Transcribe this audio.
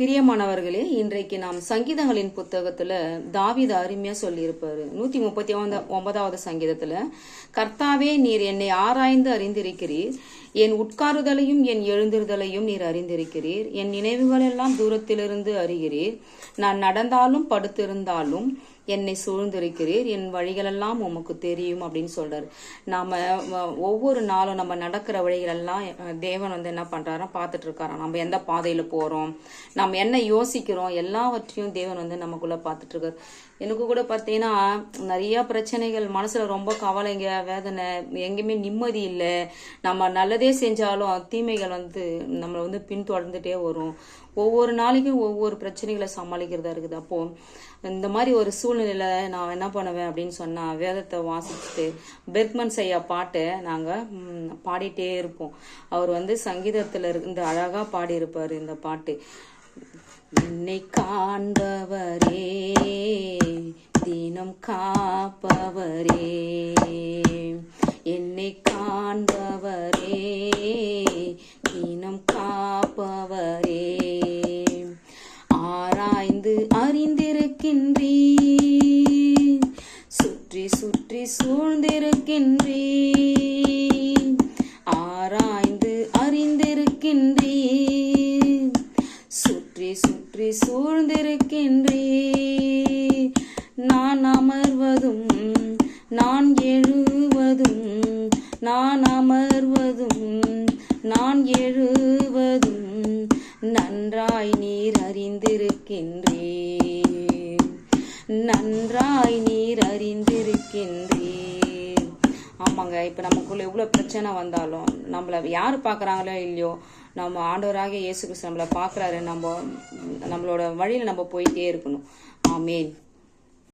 பிரியமானவர்களே, இன்றைக்கு நாம் சங்கீதங்களின் புத்தகத்துல தாவீது அருமையா சொல்லியிருப்பாரு. 139வது சங்கீதத்துல, கர்த்தாவே, நீர் என்னை ஆராய்ந்து அறிந்திருக்கிறீர், என் உட்காருதலையும் என் எழுந்திருதலையும் நீர் அறிந்திருக்கிறீர், என் நினைவுகள் எல்லாம் தூரத்திலிருந்து அறிகிறீர், நான் நடந்தாலும் படுத்திருந்தாலும் என்னை சூழ்ந்திருக்கிறீர், என் வழிகளெல்லாம் உமக்கு தெரியும் அப்படின்னு சொல்றாரு. நாம ஒவ்வொரு நாளும் நம்ம நடக்கிற வழிகளெல்லாம் தேவன் என்ன பண்றாரா பார்த்துட்டு இருக்காராம். நம்ம எந்த பாதையில போறோம், நம்ம என்ன யோசிக்கிறோம், எல்லாவற்றையும் தேவன் நமக்குள்ள பார்த்துட்டு இருக்காரு. எனக்கு கூட பார்த்தீங்கன்னா நிறைய பிரச்சனைகள், மனசுல ரொம்ப கவலைங்க, வேதனை, எங்கேயுமே நிம்மதி இல்லை. நம்ம நல்லதே செஞ்சாலும் தீமைகள் நம்மளை பின்தொடர்ந்துட்டே வரும். ஒவ்வொரு நாளைக்கும் ஒவ்வொரு பிரச்சனைகளை சமாளிக்கிறதா இருக்குது. அப்போ இந்த மாதிரி ஒரு சூழ்நிலையில நான் என்ன பண்ணுவேன் அப்படின்னு சொன்னா, வேதத்தை வாசிச்சுட்டு பெர்க்மன் ஐயா பாட்டை நாங்க பாடிட்டே இருப்போம். அவர் சங்கீதத்துல இருந்து அழகா பாடி இருப்பாரு இந்த பாட்டு. என்னை காண்பவரே, தினம் காப்பவரே, என்னை காண்பவரே, தினம் காப்பவரே, ஆராய்ந்து அறிந்திருக்கின்றீர், சுற்றி சுற்றி சூழ்ந்திருக்கின்றீர், ஆராய்ந்து அறிந்திருக்கின்றீர், சுற்றி சுற்றி சூழ்ந்திருக்கின்றீர், நான் அமர்வதும் நான் எழுவதும், நான் அமர்வதும் நான் எழுவதும் நன்றாய் நீர் அறிந்திருக்கின்றீர், நன்றாய் நீர் அறிந்திருக்கின்றீர். ஆமாங்க, இப்ப நமக்குள்ள எவ்வளவு பிரச்சனை வந்தாலும் நம்மள யாரு பாக்குறாங்களோ இல்லையோ, நம்ம ஆண்டவராக இயேசு கிறிஸ்து நம்மள பாக்குறாரு. நம்மளோட வழியில நம்ம போயிட்டே இருக்கணும். ஆமேன்.